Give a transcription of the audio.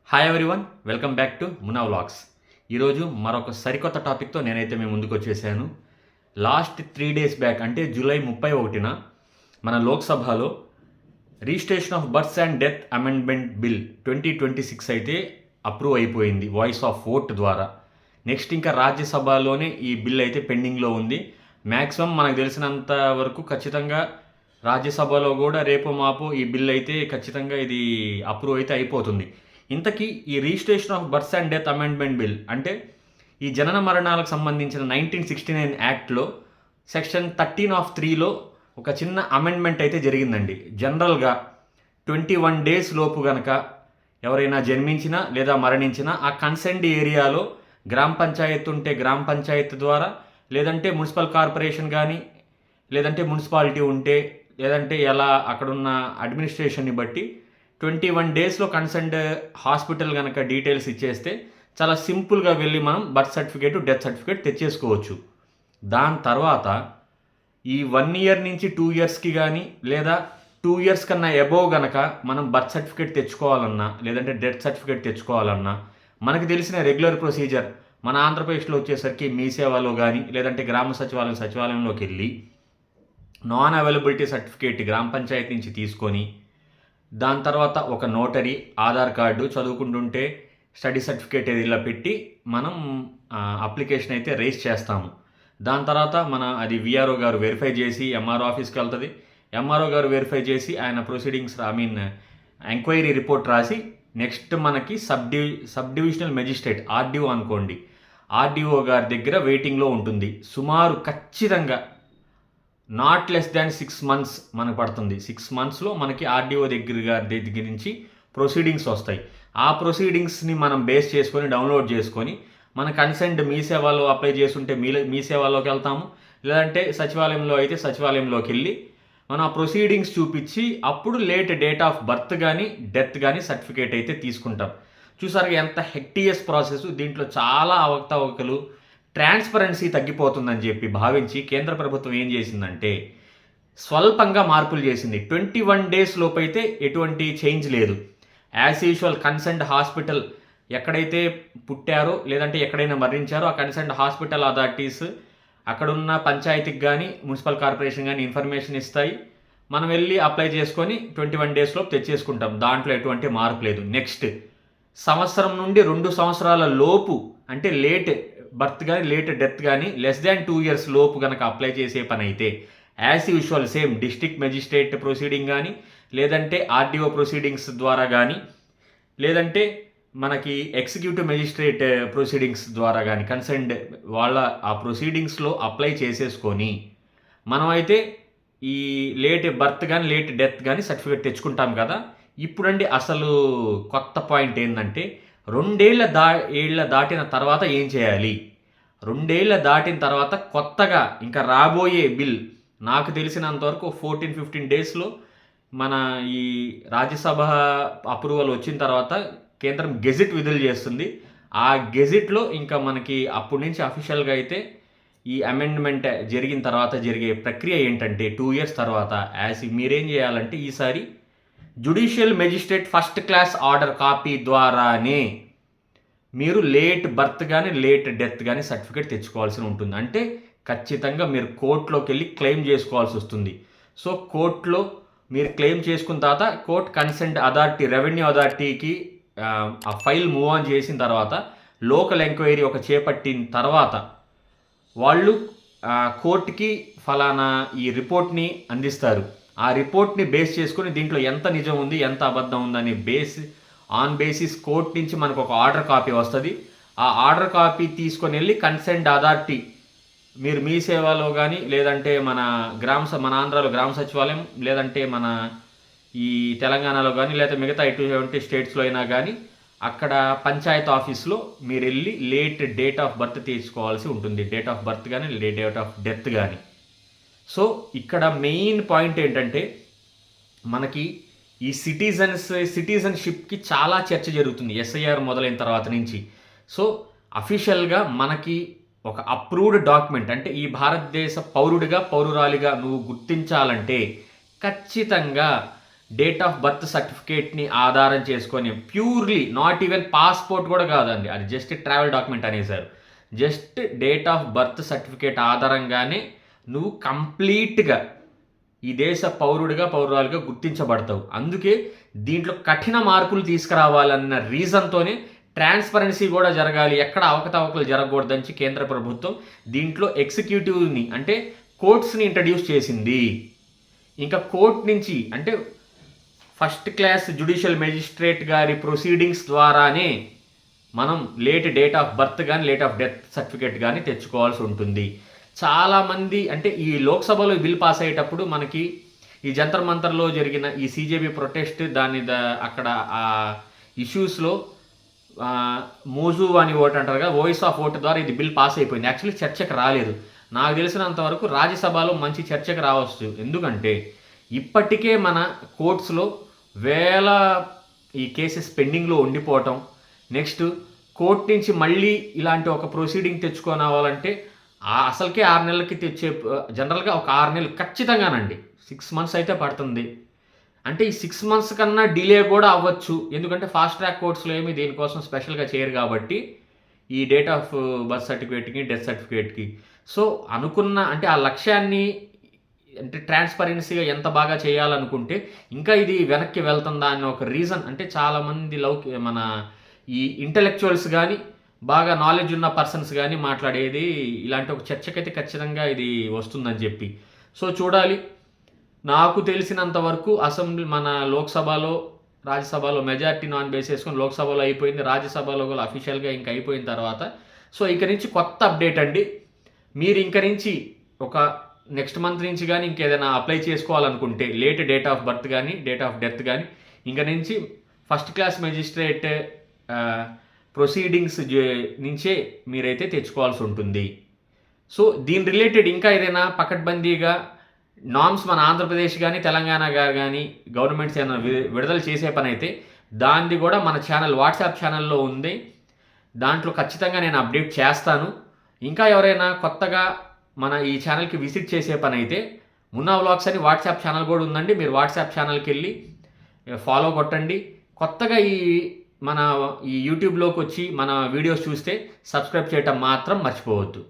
Hi everyone, welcome back to మునా vlogs. ఈరోజు మరొక సరికొత్త టాపిక్తో నేనైతే మేము ముందుకు వచ్చేసాను. లాస్ట్ 3 డేస్ బ్యాక్ అంటే జూలై 31న మన లోక్సభలో registration of births and death amendment bill 2026 అయితే అప్రూవ్ అయిపోయింది వాయిస్ ఆఫ్ ఓట్ ద్వారా. నెక్స్ట్ ఇంకా రాజ్యసభలోనే ఈ బిల్ అయితే పెండింగ్లో ఉంది. మ్యాక్సిమం మనకు తెలిసినంత వరకు ఖచ్చితంగా రాజ్యసభలో కూడా రేపు మాపు ఈ బిల్ అయితే ఖచ్చితంగా ఇది అప్రూవ్ అయితే అయిపోతుంది. ఇంతకీ ఈ registration of births and death amendment bill అంటే ఈ జనన మరణాలకు సంబంధించిన 1969 యాక్ట్లో సెక్షన్ 13(3)లో ఒక చిన్న అమెండ్మెంట్ అయితే జరిగిందండి. జనరల్గా 21 డేస్ లోపు గనక ఎవరైనా జన్మించినా లేదా మరణించినా ఆ కన్సెంట్ ఏరియాలో గ్రామ పంచాయత్ ఉంటే గ్రామ పంచాయత్ ద్వారా, లేదంటే మున్సిపల్ కార్పొరేషన్ కానీ, లేదంటే మున్సిపాలిటీ ఉంటే, లేదంటే ఎలా అక్కడున్న అడ్మినిస్ట్రేషన్ని బట్టి 21 డేస్లో కన్సర్న్డ్ హాస్పిటల్ కనుక డీటెయిల్స్ ఇచ్చేస్తే చాలా సింపుల్గా వెళ్ళి మనం బర్త్ సర్టిఫికేట్, డెత్ సర్టిఫికేట్ తెచ్చేసుకోవచ్చు. దాని తర్వాత ఈ 1 ఇయర్ నుంచి 2 ఇయర్స్కి కానీ, లేదా 2 ఇయర్స్ కన్నా అబోవ్ కనుక మనం బర్త్ సర్టిఫికేట్ తెచ్చుకోవాలన్నా, లేదంటే డెత్ సర్టిఫికేట్ తెచ్చుకోవాలన్నా మనకు తెలిసిన రెగ్యులర్ ప్రొసీజర్ మన ఆంధ్రప్రదేశ్లో వచ్చేసరికి మీ సేవలో కానీ, లేదంటే గ్రామ సచివాలయంలోకి వెళ్ళి నాన్ అవైలబిలిటీ సర్టిఫికేట్ గ్రామ పంచాయతీ నుంచి తీసుకొని, దాని తర్వాత ఒక నోటరీ, ఆధార్ కార్డు, చదువుకుంటుంటే స్టడీ సర్టిఫికేట్ ఇలా పెట్టి మనం అప్లికేషన్ అయితే రేస్ చేస్తాము. దాని తర్వాత అది విఆర్ఓ గారు వెరిఫై చేసి ఎంఆర్ఓ ఆఫీస్కి వెళ్తుంది. ఎంఆర్ఓ గారు వెరిఫై చేసి ఆయన ప్రొసీడింగ్స్ ఎంక్వైరీ రిపోర్ట్ రాసి నెక్స్ట్ మనకి సబ్ డివిజనల్ మెజిస్ట్రేట్ ఆర్డీఓ అనుకోండి, ఆర్డీఓ గారి దగ్గర వెయిటింగ్లో ఉంటుంది. సుమారు ఖచ్చితంగా నాట్ లెస్ దాన్ 6 months మనకు పడుతుంది. 6 monthsలో మనకి ఆర్డీఓ దగ్గర నుంచి ప్రొసీడింగ్స్ వస్తాయి. ఆ ప్రొసీడింగ్స్ని మనం బేస్ చేసుకొని డౌన్లోడ్ చేసుకొని మన కన్సెంట్ మీ సేవలో అప్లై చేస్తుంటే మీ సేవలోకి వెళ్తాము, లేదంటే సచివాలయంలో అయితే సచివాలయంలోకి వెళ్ళి మనం ఆ ప్రొసీడింగ్స్ చూపించి అప్పుడు డేట్ ఆఫ్ బర్త్ కానీ డెత్ కానీ సర్టిఫికేట్ అయితే తీసుకుంటాం. చూసారు ఎంత హెక్టియస్ ప్రాసెస్. దీంట్లో చాలా అవకతవకలు, ట్రాన్స్పరెన్సీ తగ్గిపోతుందని చెప్పి భావించి కేంద్ర ప్రభుత్వం ఏం చేసిందంటే స్వల్పంగా మార్పులు చేసింది. 21 days లోపు అయితే ఎటువంటి చేంజ్ లేదు. యాజ్ యూజువల్ కన్సర్న్డ్ హాస్పిటల్ ఎక్కడైతే పుట్టారో లేదంటే ఎక్కడైనా మరణించారో ఆ కన్సర్న్డ్ హాస్పిటల్ అథారిటీస్ అక్కడున్న పంచాయతీకి కానీ మున్సిపల్ కార్పొరేషన్ కానీ ఇన్ఫర్మేషన్ ఇస్తాయి. మనం వెళ్ళి అప్లై చేసుకొని 21 days లోపు తెచ్చేసుకుంటాం. దాంట్లో ఎటువంటి మార్పు లేదు. నెక్స్ట్ సంవత్సరం నుండి 2 సంవత్సరాల లోపు అంటే లేట్ బర్త్ కానీ లేట్ డెత్ కానీ లెస్ దాన్ 2 years లోపు కనుక అప్లై చేసే పని అయితే as usual same district magistrate proceeding కానీ, లేదంటే ఆర్డీఓ ప్రొసీడింగ్స్ ద్వారా కానీ, లేదంటే మనకి ఎగ్జిక్యూటివ్ మెజిస్ట్రేట్ ప్రొసీడింగ్స్ ద్వారా కానీ కన్సర్న్డ్ వాళ్ళ ఆ ప్రొసీడింగ్స్లో అప్లై చేసేసుకొని మనమైతే ఈ లేట్ బర్త్ కానీ లేట్ డెత్ కానీ సర్టిఫికేట్ తెచ్చుకుంటాం కదా. ఇప్పుడండి అసలు కొత్త పాయింట్ ఏంటంటే 2 ఏళ్ళ దాటిన తర్వాత ఏం చేయాలి? 2 ఏళ్ళ దాటిన తర్వాత కొత్తగా ఇంకా రాబోయే బిల్ నాకు తెలిసినంతవరకు 14-15 డేస్లో మన ఈ రాజ్యసభ అప్రూవల్ వచ్చిన తర్వాత కేంద్రం గెజిట్ విడుదల చేస్తుంది. ఆ గెజిట్లో ఇంకా మనకి అప్పటి నుంచి అఫీషియల్గా అయితే ఈ అమెండ్మెంట్ జరిగిన తర్వాత జరిగే ప్రక్రియ ఏంటంటే 2 years తర్వాత మీరేం చేయాలంటే ఈసారి judicial magistrate first class order copy ద్వారానే మీరు లేట్ బర్త్ కానీ లేట్ డెత్ కానీ సర్టిఫికేట్ తెచ్చుకోవాల్సి ఉంటుంది. అంటే ఖచ్చితంగా మీరు కోర్టులోకి వెళ్ళి క్లెయిమ్ చేసుకోవాల్సి వస్తుంది. సో కోర్టులో మీరు క్లెయిమ్ చేసుకున్న తర్వాత కోర్ట్ కన్సెంట్ అథారిటీ, రెవెన్యూ అథారిటీకి ఆ ఫైల్ మూవ్ ఆన్ చేసిన తర్వాత లోకల్ ఎంక్వైరీ ఒక చేపట్టిన తర్వాత వాళ్ళు కోర్టుకి ఫలానా ఈ రిపోర్ట్ని అందిస్తారు. ఆ రిపోర్ట్ని బేస్ చేసుకుని దీంట్లో ఎంత నిజం ఉంది ఎంత అబద్ధం ఉందని బేసిస్ కోర్ట్ నుంచి మనకు ఒక ఆర్డర్ కాపీ వస్తుంది. ఆ ఆర్డర్ కాపీ తీసుకొని వెళ్ళి కన్సెంట్ అథారిటీ మీరు మీ సేవలో కానీ, లేదంటే మన ఆంధ్రాలో గ్రామ సచివాలయం, లేదంటే మన ఈ తెలంగాణలో కానీ, లేదా మిగతా ఎటువంటి స్టేట్స్లో అయినా కానీ అక్కడ పంచాయత్ ఆఫీస్లో మీరు వెళ్ళి డేట్ ఆఫ్ బర్త్ తీసుకోవాల్సి ఉంటుంది. డేట్ ఆఫ్ బర్త్ కానీ డేట్ ఆఫ్ డెత్ కానీ. సో ఇక్కడ మెయిన్ పాయింట్ ఏంటంటే మనకి ఈ సిటిజన్షిప్కి చాలా చర్చ జరుగుతుంది ఎస్ఐఆర్ మొదలైన తర్వాత నుంచి. సో అఫీషియల్గా మనకి ఒక అప్రూవ్డ్ డాక్యుమెంట్ అంటే ఈ భారతదేశ పౌరురాలిగా నువ్వు గుర్తించాలంటే ఖచ్చితంగా డేట్ ఆఫ్ బర్త్ సర్టిఫికేట్ని ఆధారం చేసుకొని ప్యూర్లీ నాట్ ఈవెన్ పాస్పోర్ట్ కూడా కాదండి, అది జస్ట్ ట్రావెల్ డాక్యుమెంట్ అనేసారు. Just date of birth certificate ఆధారంగానే నువ్వు కంప్లీట్గా ఈ దేశ పౌరురాలుగా గుర్తించబడతావు. అందుకే దీంట్లో కఠిన మార్పులు తీసుకురావాలన్న రీజన్తోనే ట్రాన్స్పరెన్సీ కూడా జరగాలి, ఎక్కడ అవకతవకలు జరగకూడదని కేంద్ర ప్రభుత్వం దీంట్లో ఎగ్జిక్యూటివ్ని అంటే కోర్ట్స్ని ఇంట్రడ్యూస్ చేసింది. ఇంకా కోర్ట్ నుంచి అంటే ఫస్ట్ క్లాస్ జ్యుడిషియల్ మెజిస్ట్రేట్ గారి ప్రొసీడింగ్స్ ద్వారానే మనం డేట్ ఆఫ్ బర్త్ కానీ డేట్ ఆఫ్ డెత్ సర్టిఫికేట్ కానీ తెచ్చుకోవాల్సి ఉంటుంది. చాలామంది అంటే ఈ లోక్సభలో బిల్ పాస్ అయ్యేటప్పుడు మనకి ఈ జంతర్ మంతర్లో జరిగిన ఈ సీజేపీ ప్రొటెస్ట్ అక్కడ ఆ ఇష్యూస్లో మోజు అని ఓటు అంటారు కదా, వాయిస్ ఆఫ్ ఓటు ద్వారా ఇది బిల్ పాస్ అయిపోయింది. యాక్చువల్లీ చర్చకు రాలేదు. నాకు తెలిసినంత వరకు రాజ్యసభలో మంచి చర్చకు రావచ్చు. ఎందుకంటే ఇప్పటికే మన కోర్ట్స్లో వేల ఈ కేసెస్ పెండింగ్లో ఉండిపోవటం, నెక్స్ట్ కోర్టు నుంచి మళ్ళీ ఇలాంటి ఒక ప్రొసీడింగ్ తెచ్చుకొని అవ్వాలంటే అసలుకే 6 నెలలకి తెచ్చే జనరల్గా ఒక 6 నెలలు ఖచ్చితంగానండి, 6 మంత్స్ అయితే పడుతుంది. అంటే ఈ 6 మంత్స్ కన్నా డిలే కూడా అవ్వచ్చు. ఎందుకంటే ఫాస్ట్ ట్రాక్ కోర్ట్స్లో ఏమి దీనికోసం స్పెషల్గా చేయరు కాబట్టి ఈ డేట్ ఆఫ్ బర్త్ సర్టిఫికేట్కి డెత్ సర్టిఫికేట్కి. సో అనుకున్న అంటే ఆ లక్ష్యాన్ని అంటే ట్రాన్స్పరెన్సీగా ఎంత బాగా చేయాలనుకుంటే ఇంకా ఇది వెనక్కి వెళ్తుందా అనే ఒక రీజన్. అంటే చాలామంది మన ఈ ఇంటలెక్చువల్స్ కానీ బాగా నాలెడ్జ్ ఉన్న పర్సన్స్ కానీ మాట్లాడేది ఇలాంటి ఒక చర్చకైతే ఖచ్చితంగా ఇది వస్తుందని చెప్పి. సో చూడాలి. నాకు తెలిసినంత వరకు మన లోక్సభలో రాజ్యసభలో మెజారిటీ నాన్ బేస్ చేసుకొని లోక్సభలో అయిపోయింది, రాజ్యసభలో కూడా అఫీషియల్గా ఇంక అయిపోయిన తర్వాత సో ఇక నుంచి కొత్త అప్డేట్ అండి. మీరు ఇంక నుంచి ఒక నెక్స్ట్ మంత్ నుంచి కానీ ఇంకేదైనా అప్లై చేసుకోవాలనుకుంటే డేట్ ఆఫ్ బర్త్ కానీ డేట్ ఆఫ్ డెత్ కానీ ఇంక నుంచి ఫస్ట్ క్లాస్ మెజిస్ట్రేట్ ప్రొసీడింగ్స్ నుంచే మీరైతే తెచ్చుకోవాల్సి ఉంటుంది. సో దీని రిలేటెడ్ ఇంకా ఏదైనా పకడ్బందీగా నామ్స్ మన ఆంధ్రప్రదేశ్ కానీ తెలంగాణ కానీ గవర్నమెంట్స్ ఏమైనా విడుదల చేసే పని అయితే దాన్ని కూడా మన వాట్సాప్ ఛానల్లో ఉంది. దాంట్లో ఖచ్చితంగా నేను అప్డేట్ చేస్తాను. ఇంకా ఎవరైనా కొత్తగా మన ఈ ఛానల్కి విజిట్ చేసే పని అయితే మున్నా వ్లాగ్స్ అని వాట్సాప్ ఛానల్ కూడా ఉందండి. మీరు వాట్సాప్ ఛానల్కి వెళ్ళి ఫాలో కొట్టండి. కొత్తగా మన ఈ యూట్యూబ్లోకి వచ్చి మన వీడియోస్ చూస్తే సబ్స్క్రైబ్ చేయటం మాత్రం మర్చిపోవద్దు.